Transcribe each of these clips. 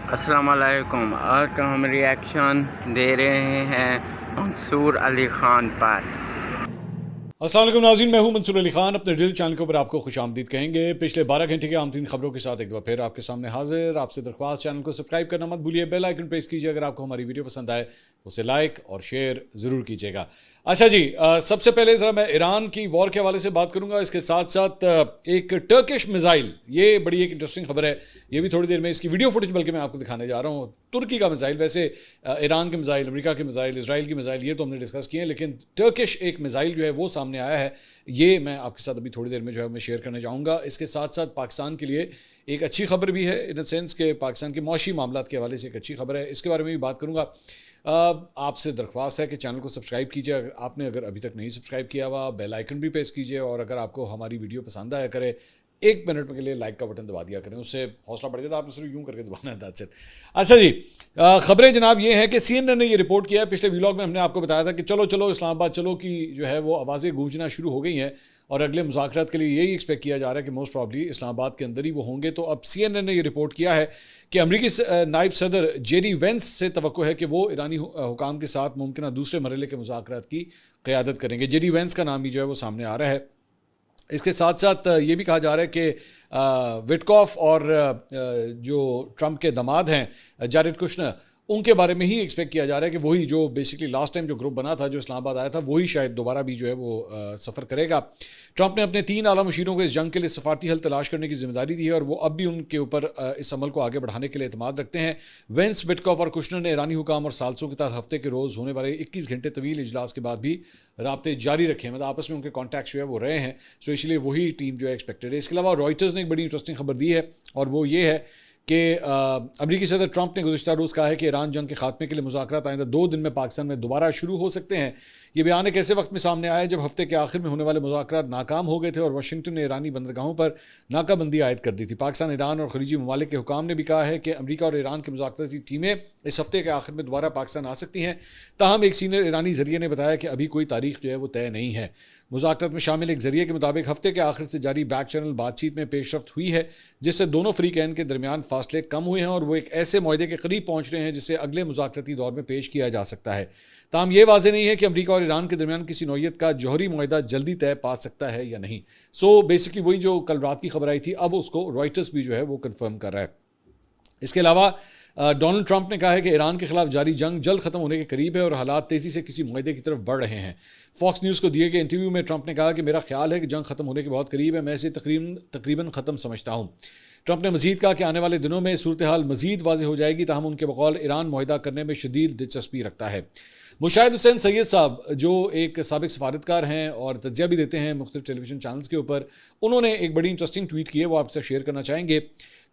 अस्सलाम वालेकुम। आज का हम रिएक्शन दे रहे हैं मंसूर अली ख़ान पर। अस्सलाम वालेकुम नाज़रीन, मैं हूं मंसूर अली खान। अपने ड्रिल चैनल के ऊपर आपको खुशामदीद कहेंगे। पिछले 12 घंटे की आम तीन खबरों के साथ एक बार फिर आपके सामने हाजिर। आपसे दरख्वास्त, चैनल को सब्सक्राइब करना मत भूलिए, बेल आइकन प्रेस कीजिए। अगर आपको हमारी वीडियो पसंद आए तो उसे लाइक और शेयर ज़रूर कीजिएगा। अच्छा जी, सबसे पहले ज़रा मैं ईरान की वॉर के हवाले से बात करूंगा। इसके साथ साथ एक टर्किश मिसाइल, ये बड़ी एक इंटरेस्टिंग खबर है। ये भी थोड़ी देर में इसकी वीडियो फुटेज बल्कि मैं आपको दिखाने जा रहा हूँ। तुर्की का मिसाइल, वैसे ईरान के मिसाइल, अमेरिका के मिसाइल, इसराइल की मिसाइल, ये तो हमने डिस्कस किए हैं, लेकिन टर्किश एक मिसाइल जो है वो सामने आया है। ये मैं आपके साथ अभी थोड़ी देर में जो है मैं शेयर करने चाहूँगा। इसके साथ साथ पाकिस्तान के लिए एक अच्छी खबर भी है, इन द सेंस के पाकिस्तान के मौशी मामलात के हवाले से एक अच्छी खबर है। इसके बारे में भी बात करूँगा। आपसे दरख्वास्त है कि चैनल को सब्सक्राइब कीजिए। अगर अभी तक नहीं सब्सक्राइब किया हुआ, बेल आइकन भी प्रेस कीजिए। और अगर आपको हमारी वीडियो पसंद आया करे, 1 मिनट के लिए लाइक का बटन दबा दिया करें, उससे हौसला बढ़ जाता है। आपने सिर्फ यूं करके दबाना है, दैट्स इट। अच्छा जी, खबरें जनाब ये हैं कि CNN ने ये रिपोर्ट किया है। पिछले व्लॉग में हमने आपको बताया था कि चलो चलो इस्लामाबाद चलो की जो है वो आवाज़ें गूंजना शुरू हो गई हैं और अगले मुज़ाकरात के लिए यही एक्सपेक्ट किया जा रहा है कि मोस्ट प्रॉब्ली इस्लामाबाद के अंदर ही वो होंगे। तो अब CNN ने ये रिपोर्ट किया है कि अमरीकी नायब सदर जेडी वेंस से तवक्को है कि वो ईरानी हुकाम के साथ मुमकिन दूसरे मरहले के मुज़ाकरात की क़यादत करेंगे। जेडी वेंस का नाम भी जो है वो सामने आ रहा है। इसके साथ साथ ये भी कहा जा रहा है कि विटकॉफ और जो ट्रंप के दामाद हैं जारेड कुशनर, उनके बारे में ही एक्सपेक्ट किया जा रहा है कि वही जो बेसिकली लास्ट टाइम जो ग्रुप बना था, जो इस्लामाबाद आया था, वही शायद दोबारा भी जो है वो सफ़र करेगा। ट्रंप ने अपने 3 आला मुशीरों को इस जंग के लिए सफारती हल तलाश करने की जिम्मेदारी दी है और वो अब भी उनके ऊपर इस अमल को आगे बढ़ाने के लिए एतमाद रखते हैं। वेंस, विटकॉफ और कुशनर ने ईरानी हुकाम और सालसों के तहत हफ्ते के रोज़ होने वाले 21 घंटे तवील इजलास के बाद भी राब्ते जारी रखे हैं। मतलब आपस में उनके कॉन्टैक्ट जो है वो रहे हैं। सो इसलिए वही टीम जो है एक्सपेक्टेड है। इसके अलावा रॉयटर्स ने एक बड़ी इंटरेस्टिंग खबर दी है और वो ये है कि अमरीकी सदर ट्रंप ने गुज़िश्ता रोज़ कहा है कि ईरान जंग के खात्मे के लिए मुज़ाकरात आइंदा 2 दिन में पाकिस्तान में दोबारा शुरू हो सकते हैं। ये बयान एक ऐसे वक्त में सामने आया जब हफ्ते के आखिर में होने वाले मुज़ाकरात नाकाम हो गए थे और वाशिंगटन ने ईरानी बंदरगाहों पर नाकाबंदी आयद कर दी थी। पाकिस्तान, ईरान और खलीजी ममालिक के हुकाम ने भी कहा है कि अमरीका और ईरान के मुज़ाकराती टीमें इस हफ्ते के आखिर में दोबारा पाकिस्तान आ सकती हैं। ताहम एक सीनियर ईरानी जरिए ने बताया कि अभी कोई तारीख जो है वो तय नहीं है। मुज़ाकरात में शामिल एक जरिए के मुताबिक हफ्ते के आखिर से जारी बैक चैनल बातचीत में पेशरफ्त हुई है, जिससे दोनों फ़रीक़ैन के दरमियान फासले कम हुए हैं और वो एक ऐसे मुआहदे के करीब पहुँच रहे हैं जिसे अगले मुज़ाकराती दौर में पेश किया जा सकता है। ताहम ये वाज़ेह नहीं है कि अमरीका और ईरान के दरमियान किसी नौइयत का जौहरी मुआहदा जल्दी तय पा सकता है या नहीं। सो बेसिकली वही जो कल रात की खबर आई थी, अब उसको रॉयटर्स भी जो है वो कन्फर्म कर रहा है। इसके अलावा डोनाल्ड ट्रंप ने कहा है कि ईरान के खिलाफ जारी जंग जल्द खत्म होने के करीब है और हालात तेज़ी से किसी मुआहदे की तरफ बढ़ रहे हैं। फॉक्स न्यूज़ को दिए गए इंटरव्यू में ट्रंप ने कहा कि मेरा ख्याल है कि जंग खत्म होने के बहुत करीब है, मैं इसे तकरीबन ख़त्म समझता हूँ। ट्रंप ने मजीद कहा कि आने वाले दिनों में सूरत हाल मजीद वाज़ेह हो जाएगी, ताहम उनके बकौल ईरान मुआहदा करने में शदीद दिलचस्पी रखता है। मुशाहिद हुसैन सैयद साहब, जो एक साबिक सफारतकार हैं और तज्जिया भी देते हैं मुख्तलिफ टेलीविजन चैनल्स के ऊपर, उन्होंने एक बड़ी इंटरेस्टिंग ट्वीट की है, वो आपसे शेयर करना चाहेंगे।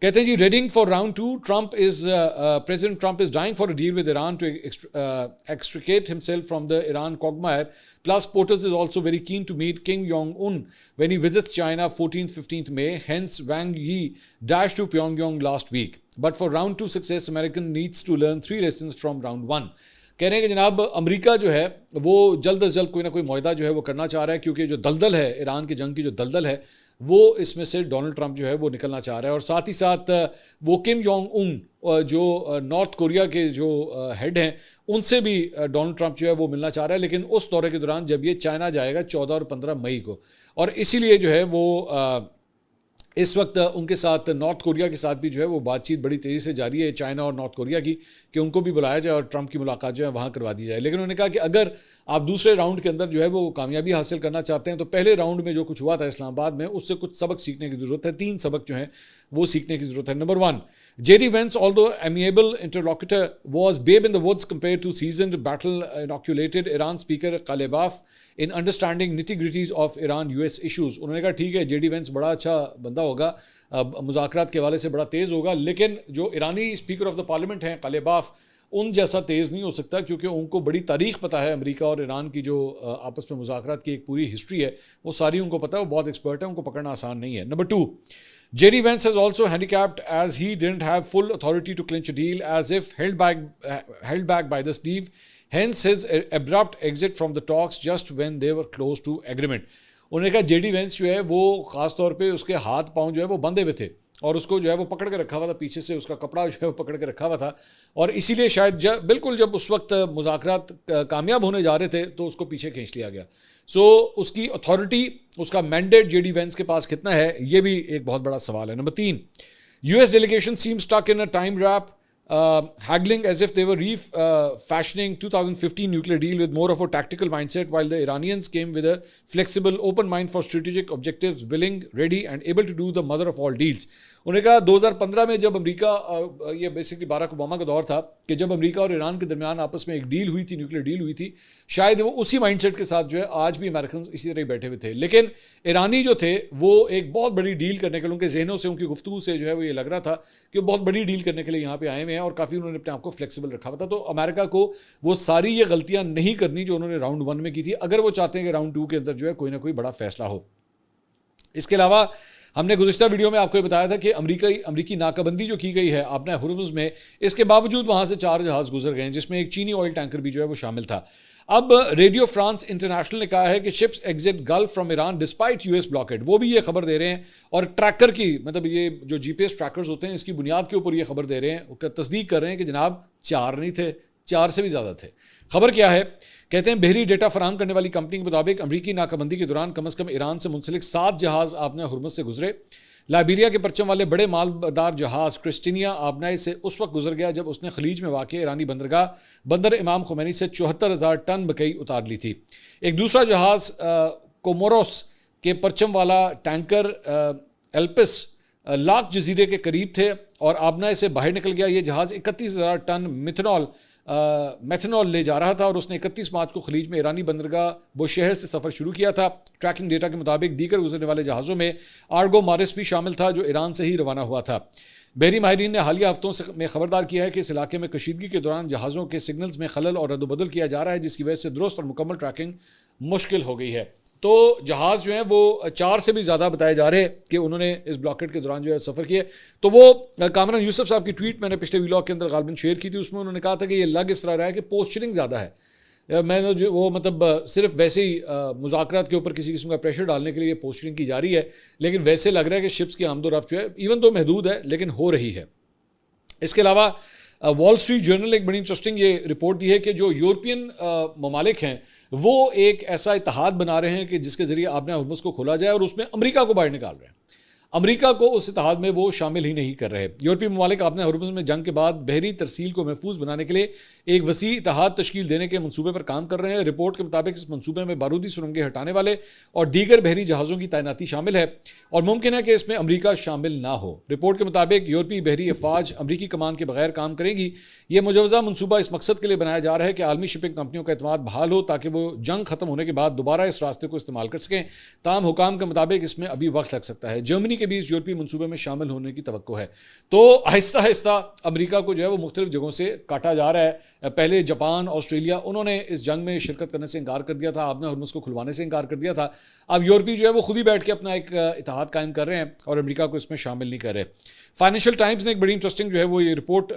कहते हैं जी, readying for round 2, President Trump is dying for a deal with Iran to extricate himself from the Iran quagmire. Plus, POTUS is also very keen to meet Kim Jong-un when he visits China 14th-15th May. Hence, Wang Yi dashed to Pyongyang last week. But for round 2 success, American needs to learn 3 lessons from round 1. कह रहे हैं कि जनाब America जो है वो जल्द अज जल्द कोई ना कोई मुआहदा जो है वो करना चाह रहा है, क्योंकि जो दलदल है ईरान की जंग की, जो दलदल है वो इसमें से डोनाल्ड ट्रंप जो है वो निकलना चाह रहा है। और साथ ही साथ वो किम जोंग उन जो नॉर्थ कोरिया के जो हेड हैं, उनसे भी डोनाल्ड ट्रंप जो है वो मिलना चाह रहा है, लेकिन उस दौरे के दौरान जब ये चाइना जाएगा 14 और 15 मई को। और इसीलिए जो है वो इस वक्त उनके साथ नॉर्थ कोरिया के साथ भी जो है वो बातचीत बड़ी तेज़ी से जारी है, चाइना और नॉर्थ कोरिया की, कि उनको भी बुलाया जाए और ट्रंप की मुलाकात जो है वहाँ करवा दी जाए। लेकिन उन्होंने कहा कि अगर आप दूसरे राउंड के अंदर जो है वो कामयाबी हासिल करना चाहते हैं तो पहले राउंड में जो कुछ हुआ था इस्लामाबाद में, उससे कुछ सबक सीखने की ज़रूरत है। 3 सबक जो हैं वो सीखने की ज़रूरत है। Number 1, JD Vance, although amiable interlocutor, was babe in the woods compare to seasoned battle inoculated Iran speaker Qalibaf in understanding nitty-gritties of Iran US issues. उन्होंने कहा ठीक है, जेडी वेंस बड़ा अच्छा बंदा होगा, मुज़ाकरात के हवाले से बड़ा तेज़ होगा, लेकिन जो ईरानी स्पीकर ऑफ द पार्लियामेंट हैं कालेबाफ, उन जैसा तेज़ नहीं हो सकता, क्योंकि उनको बड़ी तारीख पता है अमेरिका और ईरान की, जो आपस में मुज़ाकरात की एक पूरी हिस्ट्री है वो सारी उनको पता है, वो बहुत एक्सपर्ट है, उनको पकड़ना आसान नहीं है। Number 2, J.D. Vance has also handicapped as he didn't have full authority to clinch a deal, as if held back by the sleeve. Hence his abrupt exit from the talks just when they were close to agreement. उन्होंने कहा JD Vance जो है वो ख़ास तौर पे उसके हाथ पांव जो है वो बंधे हुए थे और उसको जो है वो पकड़ के रखा हुआ था, पीछे से उसका कपड़ा जो है वो पकड़ के रखा हुआ था, और इसीलिए शायद बिल्कुल जब उस वक्त मुज़ाकरात कामयाब होने जा रहे थे तो उसको पीछे खींच लिया गया। सो उसकी अथॉरिटी, उसका मैंडेट जेडी वेंस के पास कितना है, ये भी एक बहुत बड़ा सवाल है। Number 3, US delegation seems stuck in a time wrap, haggling as if they were refashioning 2015 nuclear deal with more of a tactical mindset, while the Iranians came with a flexible, open mind for strategic objectives, willing, ready and able to do the mother of all deals. उन्होंने कहा 2015 में जब America, ये basically Barack Obama का दौर था कि जब अमेरिका और ईरान के दरमियान आपस में एक डील हुई थी, न्यूक्लियर डील हुई थी, शायद वो उसी माइंडसेट के साथ जो है आज भी अमेरिकन इसी तरह ही बैठे हुए थे। लेकिन ईरानी जो थे वो एक बहुत बड़ी डील करने के लिए, उनके जहनों से, उनकी गुफ्तगू से जो है वो ये लग रहा था कि वो बहुत बड़ी डील करने के लिए यहाँ पे आए हुए हैं, और काफ़ी उन्होंने अपने आप को फ्लेक्सिबल रखा हुआ था। तो अमेरिका को वो सारी ये गलतियाँ नहीं करनी जो उन्होंने राउंड 1 में की थी, अगर वो चाहते हैं कि राउंड 2 के अंदर जो है कोई ना कोई बड़ा फैसला हो। इसके अलावा हमने गुज़िश्ता वीडियो में आपको बताया था कि अमरीकी नाकाबंदी जो की गई है आपने हुर्मुज़ में, इसके बावजूद वहाँ से 4 जहाज़ गुजर गए हैं, जिसमें एक चीनी ऑयल टैंकर भी जो है वो शामिल था। अब रेडियो फ्रांस इंटरनेशनल ने कहा है कि ships exit gulf from Iran despite US blockade. वो भी ये खबर दे रहे हैं, और ट्रैकर की, मतलब ये जो GPS ट्रैकर्स होते हैं, इसकी बुनियाद के ऊपर ये खबर दे रहे हैं, तस्दीक कर रहे हैं कि जनाब 4 नहीं थे, 4 से भी ज़्यादा थे। खबर क्या है, कहते हैं बहरी डेटा फराहम करने वाली कंपनी के मुताबिक अमरीकी नाकाबंदी के दौरान कम से कम ईरान से मुंसलिक 7 जहाज़ आपने हुर्मुज़ से गुजरे। लाइबेरिया के परचम वाले बड़े मालदार जहाज़ क्रिस्टीनिया आबनाई से उस वक्त गुजर गया जब उसने खलीज में वाक़ ईरानी बंदर इमाम खुमैनी से 74,000 टन बकई उतार ली थी। एक दूसरा जहाज़ कोमोरोस के परचम वाला टैंकर एल्पिस लाक जजीरे के करीब थे और आबनाई से बाहर निकल गया। ये जहाज़ 31,000 टन मेथनॉल ले जा रहा था, और उसने 31 मार्च को खलीज में ईरानी बंदरगाह बुशहर से सफ़र शुरू किया था। ट्रैकिंग डेटा के मुताबिक दीगर गुजरने वाले जहाज़ों में आर्गो मारिस भी शामिल था, जो ईरान से ही रवाना हुआ था। बहरी माहिरीन ने हालिया हफ्तों में खबरदार किया है कि इस इलाके में कशीदगी के दौरान जहाज़ों के सिग्नल्स में खलल और रद्दबदल किया जा रहा है, जिसकी वजह से दुरुस्त और मुकम्मल ट्रैकिंग मुश्किल हो गई है। तो जहाज़ जो हैं वो 4 से भी ज़्यादा बताए जा रहे हैं कि उन्होंने इस ब्लॉकेट के दौरान जो है सफ़र किया। तो वो कामरान यूसुफ साहब की ट्वीट मैंने पिछले व्लॉग के अंदर गालिबन शेयर की थी, उसमें उन्होंने कहा था कि ये लग इस तरह रहा है कि पोस्चरिंग ज़्यादा है। मैंने जो वो मतलब सिर्फ वैसे ही मुज़ाकरात के ऊपर किसी किस्म का प्रेशर डालने के लिए पोस्चरिंग की जा रही है, लेकिन वैसे लग रहा है कि शिप्स की आमदोरफ्त जो है इवन तो महदूद है लेकिन हो रही है। इसके अलावा वॉल स्ट्रीट जर्नल ने एक बड़ी इंटरेस्टिंग ये रिपोर्ट दी है कि जो यूरोपियन ममालिक हैं वो एक ऐसा इत्तेहाद बना रहे हैं कि जिसके ज़रिए आपने हुर्मुज़ को खोला जाए, और उसमें अमेरिका को बाहर निकाल रहे हैं। अमेरिका को उस इत्तेहाद में वो शामिल ही नहीं कर रहे। यूरोपीय ममालिक आपने हुर्मुज़ में जंग के बाद बहरी तरसील को महफूज बनाने के लिए एक वसी इत्तेहाद तश्कील देने के मनसूबे पर काम कर रहे हैं। रिपोर्ट के मुताबिक इस मनसूबे में बारूदी सुरंगें हटाने वाले और दीगर बहरी जहाज़ों की तैनाती शामिल है, और मुमकिन है कि इसमें अमरीका शामिल ना हो। रिपोर्ट के मुताबिक यूरोपीय बहरी अफवाज अमरीकी कमान के बगैर काम करेंगी। यह मुजवज़ा मनसूबा इस मकसद के लिए बनाया जा रहा है कि आलमी शिपिंग कंपनियों का एतमाद बहाल हो, ताकि वो जंग खत्म होने के बाद दोबारा इस रास्ते को इस्तेमाल कर सकें। ताहम हुकाम के मुताबिक इसमें अभी वक्त लग सकता है। जर्मनी के भी इस यूरोपीय मनसूबे में शामिल होने की तवक्को है। तो आहिस्ता आहिस्ता अमेरिका को जो है वो मुख्तलिफ जगहों से काटा जा रहा है। पहले जापान, ऑस्ट्रेलिया, उन्होंने इस जंग में शिरकत करने से इनकार कर दिया था, आपने हुर्मुज़ को खुलवाने से इनकार कर दिया था। अब यूरोपी जो है वो खुद ही बैठ के अपना एक इत्तेहाद कायम कर रहे हैं और अमेरिका को इसमें शामिल नहीं कर रहे। फाइनेंशियल टाइम्स ने एक बड़ी इंटरेस्टिंग जो है वो ये रिपोर्ट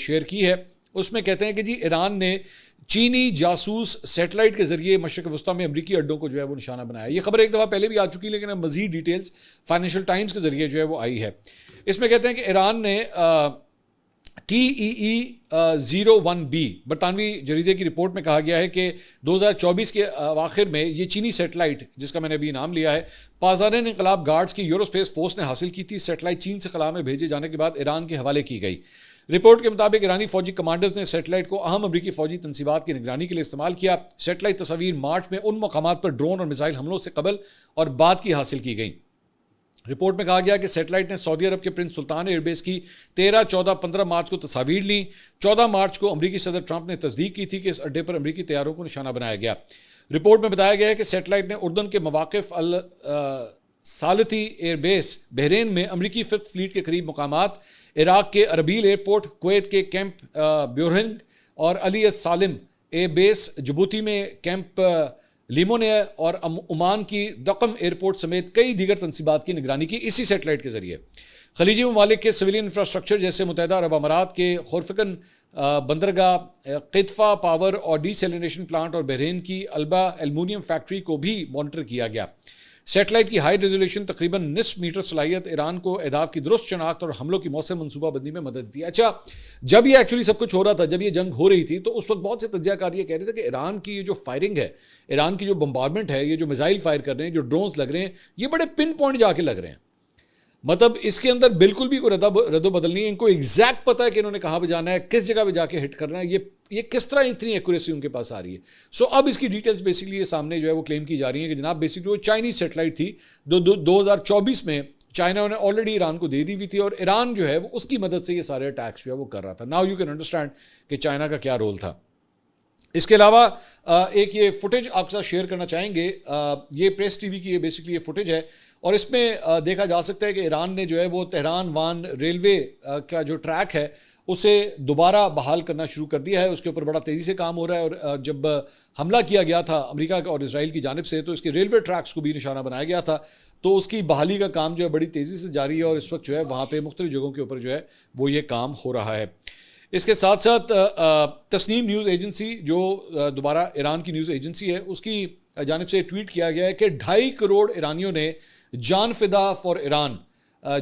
शेयर की है। उसमें कहते हैं कि जी ईरान ने चीनी जासूस सैटेलाइट के जरिए मशरक़ वस्ता में अमरीकी अड्डों को जो है वो निशाना बनाया। ये खबर एक दफ़ा पहले भी आ चुकी है, लेकिन अब मज़ीद डिटेल्स फाइनेंशियल टाइम्स के जरिए जो है वो आई है। इसमें कहते हैं कि ईरान ने TEE-01B बरतानवी जरीदे की रिपोर्ट में कहा गया है कि 2024 के आखिर में ये चीनी सैटेलाइट, जिसका मैंने अभी नाम लिया है, पाज़ारन इनकलाब गार्ड्स की यूरोस्पेस फोर्स ने हासिल की थी। सैटेलाइट चीन से खला में भेजे जाने के बाद ईरान के हवाले की गई। रिपोर्ट के मुताबिक ईरानी फौजी कमांडर्स ने सैटेलाइट को अहम अमरीकी फौजी तनसीबात की निगरानी के लिए इस्तेमाल किया। सैटेलाइट तस्वीर मार्च में उन मकामात पर ड्रोन और मिसाइल हमलों से कबल और बाद की हासिल की गई। रिपोर्ट में कहा गया कि सैटेलाइट ने सऊदी अरब के प्रिंस सुल्तान एयरबेस की 13, 14, 15 मार्च को तस्वीर ली। 14 मार्च को अमरीकी सदर ट्रंप ने तस्दीक की थी कि इस अड्डे पर अमरीकी तैयारों को निशाना बनाया गया। रिपोर्ट में बताया गया है कि सैटेलाइट ने उर्दन के मवाक़िफ़ अल सालती एयरबेस बहरीन में अमरीकी फिफ्थ फ्लीट के करीब मकामात, इराक के अरबील एयरपोर्ट, कुवैत के कैंप ब्यूरहिंग और अली सालिम एयरबेस, जिबूती में कैंप लिमोने और ओमान की दकम एयरपोर्ट समेत कई दीगर तनसीबात की निगरानी की इसी सैटेलाइट के जरिए। खलीजी ममालिक के सिविलियन इंफ्रास्ट्रक्चर जैसे मुत्तहिदा अरब अमारात के खुरफकन बंदरगाह, क़ित्फ़ा पावर और डीसैलिनेशन प्लांट और बहरीन की अल्बा एल्युमिनियम फैक्ट्री को भी मॉनिटर किया गया। सेटेलाइट की हाई रेजोल्यूशन तकरीबन निस्फ मीटर सलाहियत ईरान को अहदाफ की दुरुस्त शनाख्त और हमलों की मौसर मनसूबाबंदी में मदद दी। अच्छा, जब ये एक्चुअली सब कुछ हो रहा था, जब ये जंग हो रही थी, तो उस वक्त बहुत से तज्जियाकार ये कह रहे थे कि ईरान की जो फायरिंग है, ईरान की जो बम्बार्डमेंट है, ये जो मिसाइल फायर कर रहे हैं, जो ड्रोन्स लग रहे हैं, ये बड़े पिन पॉइंट जाके लग रहे हैं। मतलब इसके अंदर बिल्कुल भी कोई रद्दो बदल नहीं है। इनको एग्जैक्ट पता है कि इन्होंने कहाँ पे जाना है, किस जगह पे जाके हिट करना है। ये किस तरह इतनी एक्यूरेसी उनके पास आ रही है। सो अब इसकी डिटेल्स बेसिकली ये सामने जो है वो क्लेम की जा रही है कि जनाब बेसिकली वो चाइनीज सेटेलाइट थी 2024 में चाइना ने ऑलरेडी ईरान को दे दी हुई थी और ईरान जो है वो उसकी मदद से ये सारे अटैक्स जो है वो कर रहा था। नाउ यू कैन अंडरस्टैंड कि चाइना का क्या रोल था। इसके अलावा एक ये फुटेज आपके साथ शेयर करना चाहेंगे। ये प्रेस टीवी की ये बेसिकली ये फुटेज है और इसमें देखा जा सकता है कि ईरान ने जो है वो तेहरान वान रेलवे का जो ट्रैक है उसे दोबारा बहाल करना शुरू कर दिया है। उसके ऊपर बड़ा तेज़ी से काम हो रहा है और जब हमला किया गया था अमेरिका और इसराइल की जानिब से तो इसके रेलवे ट्रैक्स को भी निशाना बनाया गया था। तो उसकी बहाली का काम जो है बड़ी तेज़ी से जारी है और इस वक्त जो है वहाँ पे मुख्तलिफ जगहों के ऊपर जो है वो ये काम हो रहा है। इसके साथ साथ तस्नीम न्यूज़ एजेंसी जो दोबारा ईरान की न्यूज़ एजेंसी है उसकी जानिब से ट्वीट किया गया है कि 2.5 करोड़ ईरानियों ने जान फिदा फॉर ईरान,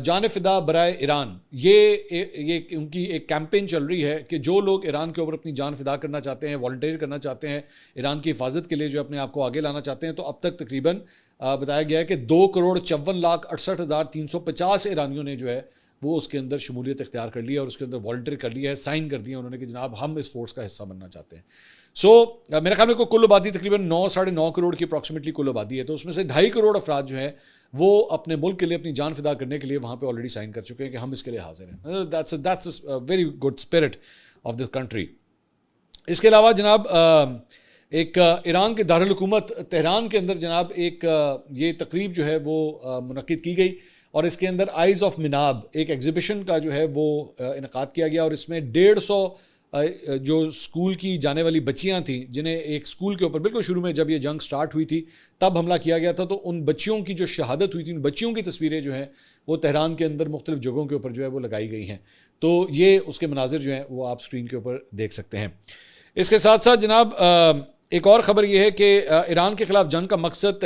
जान फिदा बराए ईरान, ये उनकी एक कैंपेन चल रही है कि जो लोग ईरान के ऊपर अपनी जान फिदा करना चाहते हैं, वॉलंटियर करना चाहते हैं, ईरान की हिफाजत के लिए जो अपने आप को आगे लाना चाहते हैं, तो अब तक तकरीबन बताया गया है कि 2,54,68,350 ईरानियों ने जो है वो उसके अंदर शमूलियत इख्तियार कर ली है और उसके अंदर वॉलंटियर कर लिया है, साइन कर दिया उन्होंने कि जनाब हम इस फोर्स का हिस्सा बनना चाहते हैं। मेरे ख्याल में कुल आबादी तकरीबन 9-9.5 करोड़ की अप्रॉक्सीमेटली कुल आबादी है। तो उसमें से 2.5 करोड़ अफराद जो हैं वो अपने मुल्क के लिए अपनी जान फिदा करने के लिए वहाँ पे ऑलरेडी साइन कर चुके हैं कि हम इसके लिए हाजिर हैं। That's a very good spirit of this country. इसके अलावा जनाब एक ईरान के दारुल हुकूमत तेहरान के अंदर जनाब एक ये तकरीब जो है वो मुनक्किद की गई और इसके अंदर आइज़ ऑफ मिनाब एक एग्जीबिशन का जो है वो इनकाद किया गया और इसमें 150 जो स्कूल की जाने वाली बच्चियां थीं जिन्हें एक स्कूल के ऊपर बिल्कुल शुरू में जब ये जंग स्टार्ट हुई थी तब हमला किया गया था, तो उन बच्चियों की जो शहादत हुई थी, उन बच्चियों की तस्वीरें जो हैं वो तेहरान के अंदर मुख्तलिफ जगहों के ऊपर जो है वो लगाई गई हैं। तो ये उसके मनाजिर जो हैं वो आप स्क्रीन के ऊपर देख सकते हैं। इसके साथ साथ जनाब एक और ख़बर यह है कि ईरान के खिलाफ जंग का मकसद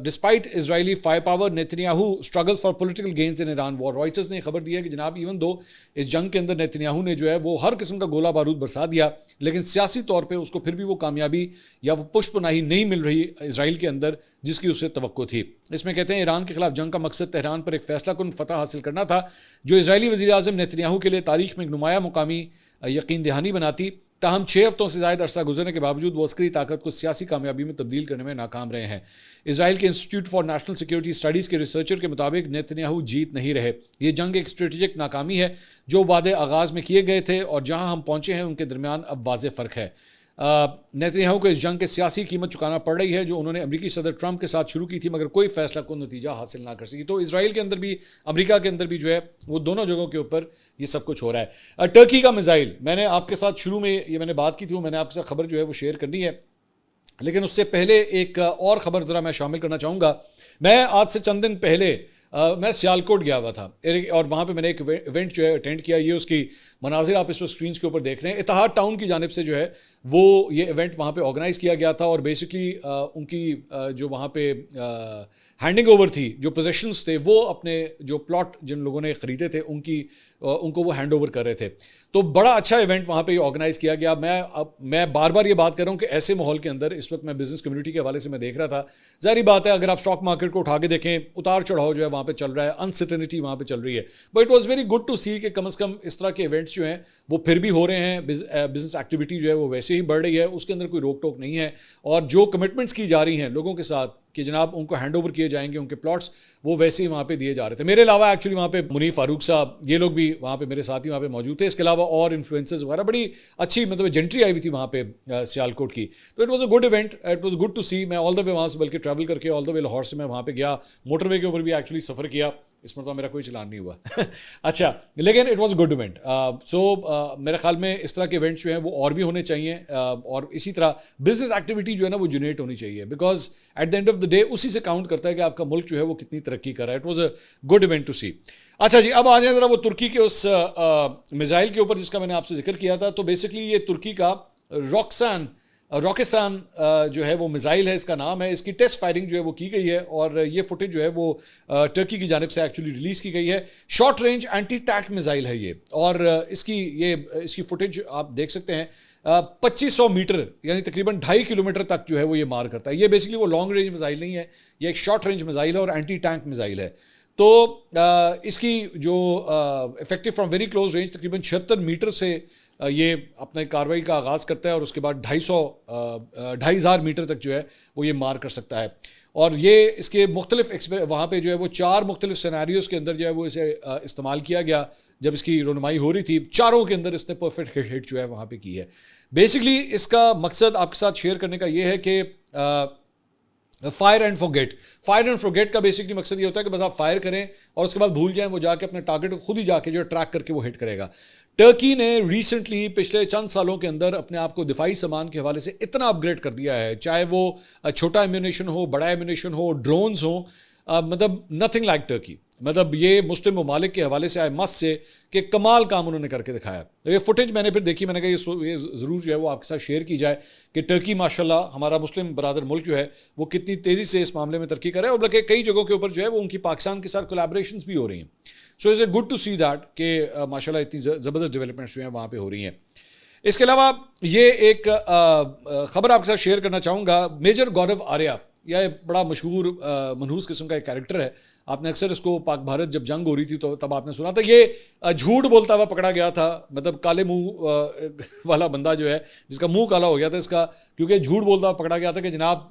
despite Israeli fire power Netanyahu struggles for political gains in Iran war. Reuters ने खबर दी है कि जनाब इवन दो इस जंग के अंदर नेतन्याहू ने जो है वो हर किस्म का गोला बारूद बरसा दिया, लेकिन सियासी तौर पे उसको फिर भी वो कामयाबी या वो पुष्पनाही नहीं मिल रही इसराइल के अंदर जिसकी उसे तवक्को थी। इसमें कहते हैं ईरान के खिलाफ जंग का मकसद तेहरान पर एक फैसला कुन फतह हासिल करना था जो इसराइली वज़ीर आज़म नेतन्याहू के लिए तारीख में एक नुमाया मुकामी यकीन दहानी बनाती। ताहम 6 हफ्तों से ज़्यादा अरसा गुजरने के बावजूद वो अस्करी ताकत को सियासी कामयाबी में तब्दील करने में नाकाम रहे हैं। इसराइल के institute for national security studies के रिसर्चर के मुताबिक नेतन्याहू जीत नहीं रहे। ये जंग एक स्ट्रेटेजिक नाकामी है जो वादे आगाज़ में किए गए थे और जहां हम पहुंचे हैं उनके दरमियान अब वाज़े फ़र्क है। नेतन्याहू को इस जंग के सियासी कीमत चुकाना पड़ रही है जो उन्होंने अमेरिकी सदर ट्रंप के साथ शुरू की थी मगर कोई फैसला को नतीजा हासिल ना कर सकी। तो इसराइल के अंदर भी अमेरिका के अंदर भी जो है वो दोनों जगहों के ऊपर ये सब कुछ हो रहा है। टर्की का मिसाइल मैंने आपके साथ शुरू में ये मैंने बात की थी, वो मैंने आपके साथ खबर जो है वो शेयर करनी है, लेकिन उससे पहले एक और ख़बर ज़रा मैं शामिल करना चाहूँगा। मैं आज से चंद दिन पहले मैं सियालकोट गया हुआ था और वहाँ पे मैंने एक इवेंट जो है अटेंड किया। ये उसकी मनाजिर आप इस वक्त स्क्रीन के ऊपर देख रहे हैं। इत्तेहाद टाउन की जानिब से जो है वो ये इवेंट वहाँ पे ऑर्गेनाइज़ किया गया था और बेसिकली उनकी जो वहाँ पे हैंडिंग ओवर थी, जो पोजेशंस थे वो अपने जो प्लॉट जिन लोगों ने ख़रीदे थे उनको वो हैंड ओवर कर रहे थे। तो बड़ा अच्छा इवेंट वहाँ पे ऑर्गेनाइज़ किया गया। मैं बार बार ये बात कर रहा हूँ कि ऐसे माहौल के अंदर इस वक्त मैं बिज़नेस कम्युनिटी के हवाले से मैं देख रहा था, ज़ाहिर बात है अगर आप स्टॉक मार्केट को उठा के देखें उतार चढ़ाव जो है वहाँ पे चल रहा है, अनसर्टेनिटी वहाँ पे चल रही है, but it was very good to see कि कम से कम इस तरह के इवेंट्स जो हैं वो फिर भी हो रहे हैं। बिज़नेस एक्टिविटी जो है वो वैसे ही बढ़ रही है, उसके अंदर कोई रोक टोक नहीं है और जो कमिटमेंट्स की जा रही हैं लोगों के साथ कि जनाब उनको हैंड ओवर किए जाएंगे उनके प्लॉट्स, वो वैसे ही वहाँ पे दिए जा रहे थे। मेरे अलावा एक्चुअली वहाँ पे मुनीफ फारूक साहब ये लोग भी वहाँ पे मेरे साथ ही वहाँ पे मौजूद थे। इसके अलावा और इन्फ्लुएंसर्स वगैरह बड़ी अच्छी मतलब जेंट्री आई हुई थी वहाँ पे सियालकोट की। तो it was a good event, it was good to see. मैं ऑल द वे वहाँ से बल्कि ट्रैवल करके ऑल द वे लाहौर से मैं वहाँ पे गया, मोटरवे के ऊपर भी एक्चुअली सफ़र किया, इसमें तो मेरा कोई चलान नहीं हुआ अच्छा, लेकिन इट वॉज गुड इवेंट। मेरे ख्याल में इस तरह के इवेंट्स जो हैं वो और भी होने चाहिए और इसी तरह बिजनेस एक्टिविटी जो है ना वो जनरेट होनी चाहिए, because at the end of the day उसी से काउंट करता है कि आपका मुल्क जो है वो कितनी तरक्की कर रहा है। It was a good event to see. अच्छा जी, अब आ जाए ज़रा वो तुर्की के उस मिसाइल के ऊपर जिसका मैंने आपसे जिक्र किया था। तो बेसिकली ये तुर्की का रॉक्सान रॉकेटसान जो है वो मिसाइल है, इसका नाम है। इसकी टेस्ट फायरिंग जो है वो की गई है और ये फुटेज जो है वो टर्की की जानिब से एक्चुअली रिलीज की गई है। Short range anti tank missile है ये, और इसकी फुटेज आप देख सकते हैं। 2500 मीटर यानी तकरीबन 2.5 किलोमीटर तक जो है वो ये मार करता है। ये बेसिकली वो लॉन्ग रेंज मिसाइल नहीं है, ये एक शॉर्ट रेंज मिसाइल है और एंटी टैंक मिसाइल है। तो इसकी जो effective from very close range तकरीबन 76 मीटर से ये अपने कार्रवाई का आगाज़ करता है और उसके बाद 2,500 मीटर तक जो है वो ये मार कर सकता है। और ये इसके मुख्तलिफ वहाँ पे जो है वो 4 मुख्तलिफ सिनेरियोज़ के अंदर जो है वो इसे इस्तेमाल किया गया। जब इसकी रोनुमाई हो रही थी, चारों के अंदर इसने परफेक्ट हिट जो है वहाँ पे की है। बेसिकली इसका मकसद आपके साथ शेयर करने का ये है कि fire and forget. Fire and forget का बेसिकली मकसद ये होता है कि बस आप फायर करें और उसके बाद भूल जाएं, वो जाके अपने टारगेट को खुद ही जाके जो ट्रैक करके वो हिट करेगा। टर्की ने रिसेंटली पिछले चंद सालों के अंदर अपने आप को दिफाई सामान के हवाले से इतना अपग्रेड कर दिया है, चाहे वो छोटा एम्यूनेशन हो, बड़ा एम्यूनेशन हो, ड्रोन्स हो, मतलब नथिंग लाइक टर्की। मतलब ये मुस्लिम ममालिक के हवाले से आए मस से कि कमाल काम उन्होंने करके दिखाया। तो ये फुटेज मैंने फिर देखी, मैंने कहा ये ज़रूर जो है वो आपके साथ शेयर की जाए कि टर्की माशाल्लाह हमारा मुस्लिम बरादर मुल्क जो है वो कितनी तेज़ी से इस मामले में तरक्की करे, और बल्कि कई जगहों के ऊपर जो है वो उनकी पाकिस्तान के साथ कोलैबोरेशंस भी हो रही हैं। So is a good to see that कि माशाल्लाह इतनी ज़बरदस्त डेवलपमेंट्स जो हैं वहाँ पर हो रही हैं। इसके अलावा ये एक ख़बर आपके साथ शेयर करना चाहूँगा। मेजर गौरव आर्या, यह बड़ा मशहूर मनहूस किस्म का एक कैरेक्टर है। आपने अक्सर इसको पाक भारत जब जंग हो रही थी तो तब आपने सुना था। ये झूठ बोलता हुआ पकड़ा गया था, मतलब काले मुंह वाला बंदा जो है जिसका मुंह काला हो गया था इसका, क्योंकि झूठ बोलता हुआ पकड़ा गया था कि जनाब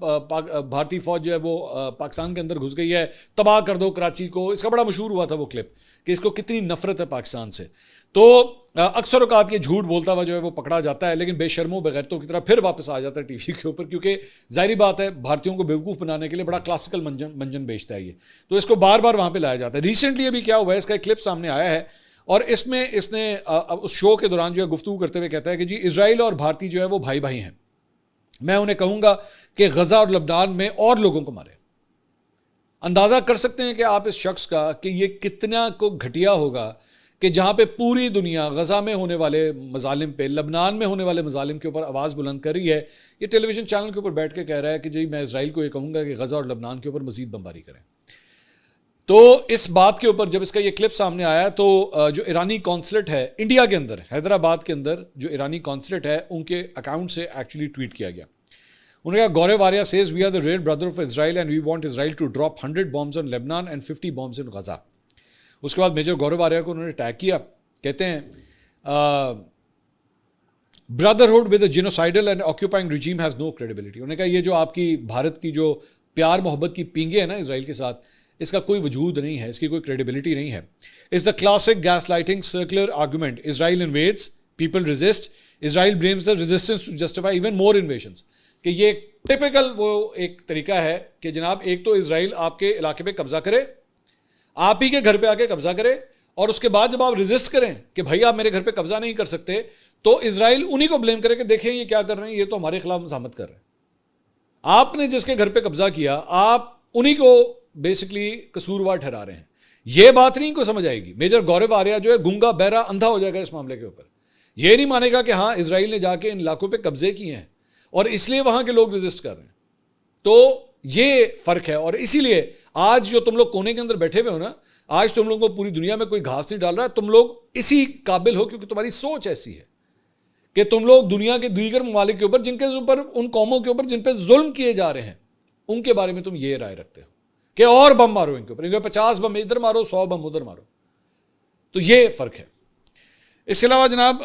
भारतीय फौज जो है वो पाकिस्तान के अंदर घुस गई है, तबाह कर दो कराची को। इसका बड़ा मशहूर हुआ था वो क्लिप कि इसको कितनी नफरत है पाकिस्तान से। तो अक्सर औकात ये झूठ बोलता हुआ जो है वो पकड़ा जाता है, लेकिन बेशर्मों बेगैरतों की तरह फिर वापस आ जाता है टीवी के ऊपर, क्योंकि जाहिर बात है भारतीयों को बेवकूफ़ बनाने के लिए बड़ा क्लासिकल मंजन बेचता है ये, तो इसको बार बार वहाँ पे लाया जाता है। रिसेंटली अभी क्या हुआ है, इसका एक क्लिप सामने आया है और इसमें इसने उस शो के दौरान जो है गुफ्तगू करते हुए कहता है कि जी इजराइल और भारतीय जो है वो भाई भाई हैं, मैं उन्हें कहूँगा कि गजा और लबनान में और लोगों को मारे। अंदाज़ा कर सकते हैं कि आप इस शख्स का कि ये कितना को घटिया होगा कि जहाँ पे पूरी दुनिया गजा में होने वाले मजालिम पे, लबनान में होने वाले मजालिम के ऊपर आवाज़ बुलंद कर रही है, ये टेलीविज़न चैनल के ऊपर बैठ के कह रहा है कि जी मैं इजराइल को ये कहूँगा कि गजा और लबनान के ऊपर मजीद बमबारी करें। तो इस बात के ऊपर जब इसका ये क्लिप सामने आया तो जो ईरानी कॉन्सुलेट है इंडिया के अंदर, हैदराबाद के अंदर जो ईरानी कॉन्सुलेट है, उनके अकाउंट से एक्चुअली ट्वीट किया गया। उन्होंने कहा Gaurav Arya says we are the rare brother of Israel and we want Israel to drop 100 bombs on Lebanon and 50 bombs in Gaza. उसके बाद मेजर गौरव आर्या को उन्होंने टैग किया, कहते हैं brotherhood with genocidal and occupying regime has no credibility. उन्होंने कहा ये जो आपकी भारत की जो प्यार मोहब्बत की पींगे है ना इजराइल के साथ, इसका कोई वजूद नहीं है, इसकी कोई क्रेडिबिलिटी नहीं है। Is the classic gas lighting circular argument, Israel invades, people resist, Israel blames the resistance to justify even more invasions. कि ये टिपिकल वो एक तरीका है कि जनाब एक तो इजराइल आपके इलाके पे कब्जा करे, आप ही के घर पे आके कब्जा करे, और उसके बाद जब आप रेजिस्ट करें कि भाई आप मेरे घर पे कब्जा नहीं कर सकते, तो इजराइल उन्हीं को ब्लेम करे कि देखें ये क्या कर रहे हैं, ये तो हमारे खिलाफ मज़ाहमत कर रहे हैं। आपने जिसके घर पे कब्जा किया आप उन्हीं को बेसिकली कसूरवार ठहरा रहे हैं। ये बात नहीं को समझ आएगी। मेजर गौरव आर्या जो है गूंगा बहरा अंधा हो जाएगा इस मामले के ऊपर। ये नहीं मानेगा कि हाँ इजराइल ने जाके इन इलाकों पे कब्जे किए हैं और इसलिए वहां के लोग रेजिस्ट कर रहे हैं। तो ये फर्क है, और इसीलिए आज जो तुम लोग कोने के अंदर बैठे हुए हो ना, आज तुम लोगों को पूरी दुनिया में कोई घास नहीं डाल रहा है। तुम लोग इसी काबिल हो क्योंकि तुम्हारी सोच ऐसी है कि तुम लोग दुनिया के दीगर ममालिक के ऊपर, जिनके ऊपर, उन कौमों के ऊपर जिन पे जुल्म किए जा रहे हैं, उनके बारे में तुम ये राय रखते हो कि और बम मारो इनके ऊपर, 50 बम इधर मारो, 100 बम उधर मारो। तो ये फर्क है। इसके अलावा जनाब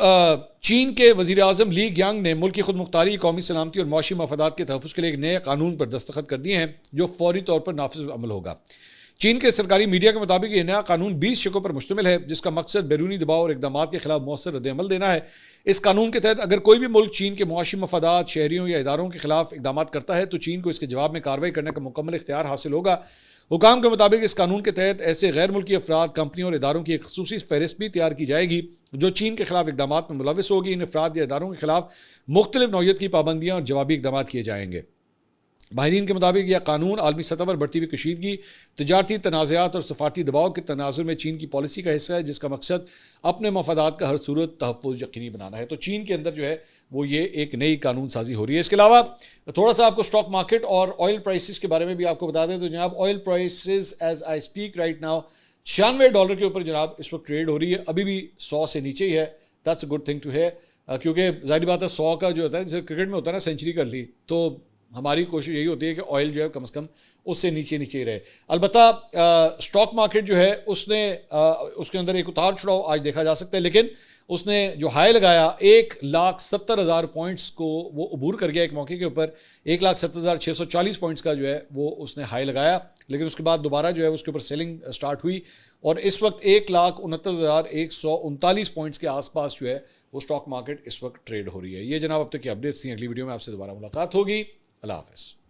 चीन के वज़ीर आज़म ली ग्यांग ने मुल्क की खुद मुख्तारी, कौमी सलामती और माशी मफादात के तहफ़्फ़ुज़ के लिए एक नए कानून पर दस्तखत कर दिए हैं जो फौरी तौर पर नाफिज़ अमल होगा। चीन के सरकारी मीडिया के मुताबिक यह नया कानून 20 शिकों पर मुश्तमिल है, जिसका मकसद बैरूनी दबाव और इक़दाम के खिलाफ मौसर रद्द-ए-अमल देना है। इस कानून के तहत अगर कोई भी मुल्क चीन के मुआशी मफादात, शहरियों या इदारों के खिलाफ इक़दाम करता है तो चीन को इसके जवाब में कार्रवाई करने का मुकम्मल इख्तियार हासिल होगा। हुकाम के मुताबिक इस कानून के तहत ऐसे गैर मुल्की अफराद, कंपनियों और इदारों की एक खसूसी फहरिस्त भी तैयार की जाएगी जो चीन के खिलाफ इक़दाम में मुलविस होगी। इन अफराद या इदारों के खिलाफ मुख्तलिफ नौइयत की पाबंदियाँ और जवाबी इक़दाम किए जाएंगे। माहिरीन के मुताबिक यह कानून आलमी सतह पर बढ़ती हुई कशीदगी, तजारती तनाज़ात और सफारती दबाव के तनाजुर में चीन की पॉलिसी का हिस्सा है, जिसका मकसद अपने मफादात का हर सूरत तहफ़्फ़ुज़ यकीनी बनाना है। तो चीन के अंदर जो है वो ये एक नई कानून साजी हो रही है। इसके अलावा थोड़ा सा आपको स्टॉक मार्केट और ऑयल प्राइसेस के बारे में भी आपको बता दें तो जनाब oil prices as I speak right now $96 के ऊपर जनाब इस वक्त ट्रेड हो रही है, अभी भी 100 से नीचे ही है। That's a good thing too है, क्योंकि जाहिर बात है 100 का जो होता है, जैसे क्रिकेट में होता है ना, सेंचुरी कर ली, तो हमारी कोशिश यही होती है कि ऑयल जो है कम से कम उससे नीचे नीचे ही रहे। अलबत्ता स्टॉक मार्केट जो है उसने उसके अंदर एक उतार चढ़ाव आज देखा जा सकता है, लेकिन उसने जो हाई लगाया 1,70,000 पॉइंट्स को वो अबूर कर गया एक मौके के ऊपर। 1,70,640 पॉइंट्स का जो है वो उसने हाई लगाया, लेकिन उसके बाद दोबारा जो है उसके ऊपर सेलिंग स्टार्ट हुई और इस वक्त 1,69,139 पॉइंट्स के आसपास जो है वो स्टॉक मार्केट इस वक्त ट्रेड हो रही है। ये जनाब अब तक की अपडेट्स थी। अगली वीडियो में आपसे दोबारा मुलाकात होगी। अल्लाह हाफ़िज़।